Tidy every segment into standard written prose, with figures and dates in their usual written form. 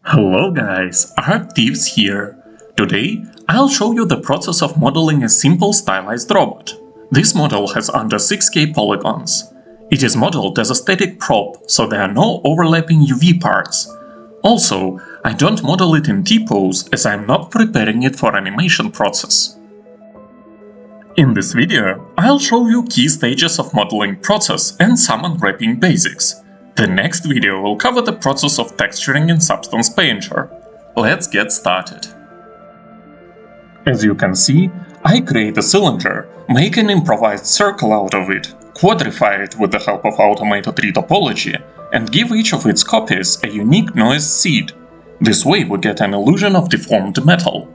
Hello guys, Art-Teeves here. Today I'll show you the process of modeling a simple stylized robot. This model has under 6K polygons. It is modeled as a static prop, so there are no overlapping UV parts. Also, I don't model it in T-pose as I'm not preparing it for animation process. In this video, I'll show you key stages of modeling process and some unwrapping basics. The next video will cover the process of texturing in Substance Painter. Let's get started. As you can see, I create a cylinder, make an improvised circle out of it, quadrify it with the help of automated retopology, and give each of its copies a unique noise seed. This way we get an illusion of deformed metal.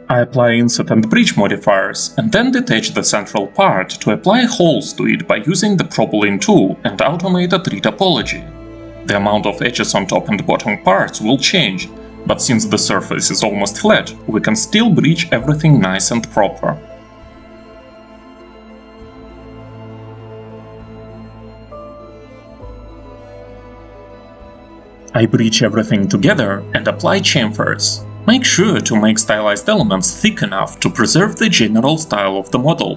I apply inset and bridge modifiers and then detach the central part to apply holes to it by using the Propoline tool and automated retopology. The amount of edges on top and bottom parts will change, but since the surface is almost flat, we can still bridge everything nice and proper. I bridge everything together and apply chamfers. Make sure to make stylized elements thick enough to preserve the general style of the model.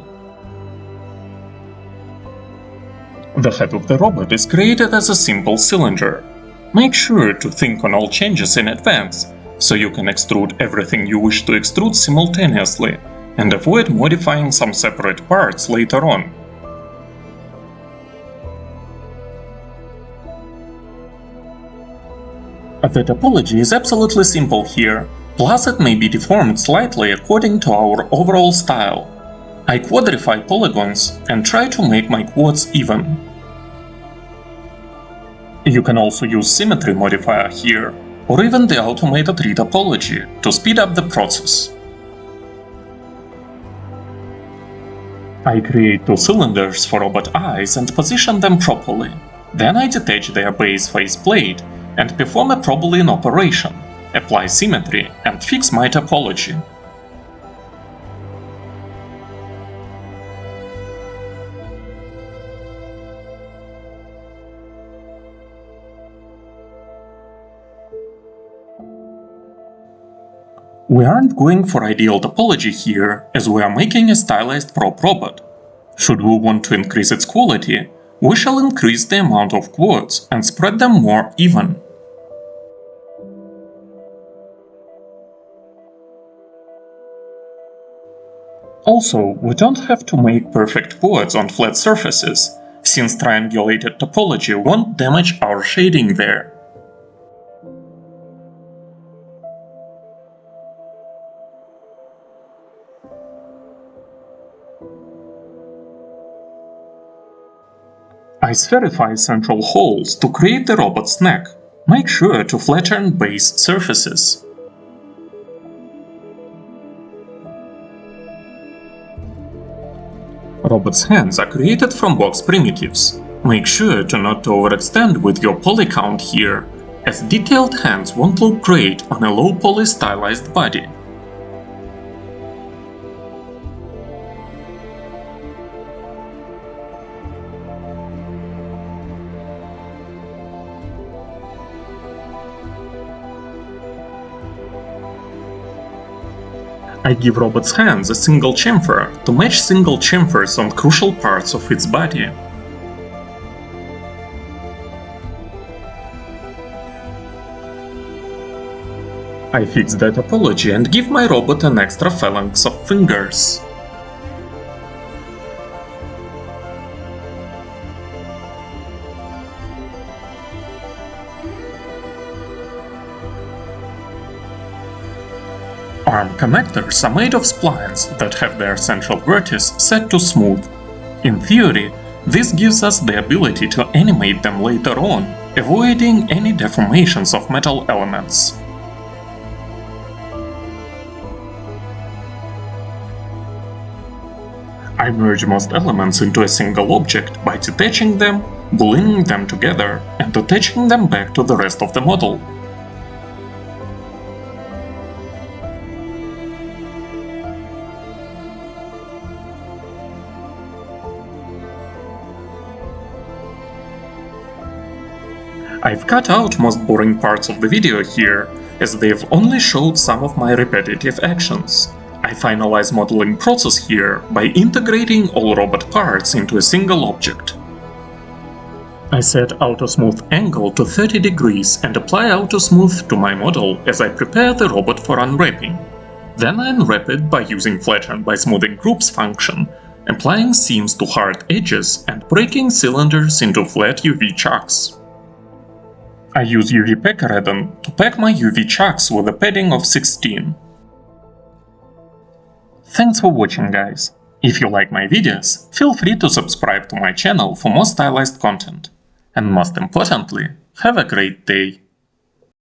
The head of the robot is created as a simple cylinder. Make sure to think on all changes in advance, so you can extrude everything you wish to extrude simultaneously, and avoid modifying some separate parts later on. The topology is absolutely simple here, plus it may be deformed slightly according to our overall style. I quadrify polygons and try to make my quads even. You can also use symmetry modifier here, or even the automated retopology to speed up the process. I create two cylinders for robot eyes and position them properly. Then I detach their base face plate and perform a Propoline operation, apply symmetry and fix my topology. We aren't going for ideal topology here, as we are making a stylized prop robot. Should we want to increase its quality, we shall increase the amount of quads and spread them more even. Also, we don't have to make perfect quads on flat surfaces, since triangulated topology won't damage our shading there. I spherify central holes to create the robot's neck. Make sure to flatten base surfaces. Robot's hands are created from box primitives. Make sure to not overextend with your poly count here, as detailed hands won't look great on a low poly stylized body. I give robot's hands a single chamfer to match single chamfers on crucial parts of its body. I fix the topology and give my robot an extra phalanx of fingers. Arm connectors are made of splines that have their central vertex set to smooth. In theory, this gives us the ability to animate them later on, avoiding any deformations of metal elements. I merge most elements into a single object by detaching them, gluing them together, and attaching them back to the rest of the model. I've cut out most boring parts of the video here, as they've only showed some of my repetitive actions. I finalize modeling process here by integrating all robot parts into a single object. I set Auto Smooth angle to 30 degrees and apply Auto Smooth to my model as I prepare the robot for unwrapping. Then I unwrap it by using Flatten by Smoothing Groups function, applying seams to hard edges and breaking cylinders into flat UV chucks. I use UV Packer add-on to pack my UV chucks with a padding of 16. Thanks for watching, guys. If you like my videos, feel free to subscribe to my channel for more stylized content. And most importantly, have a great day!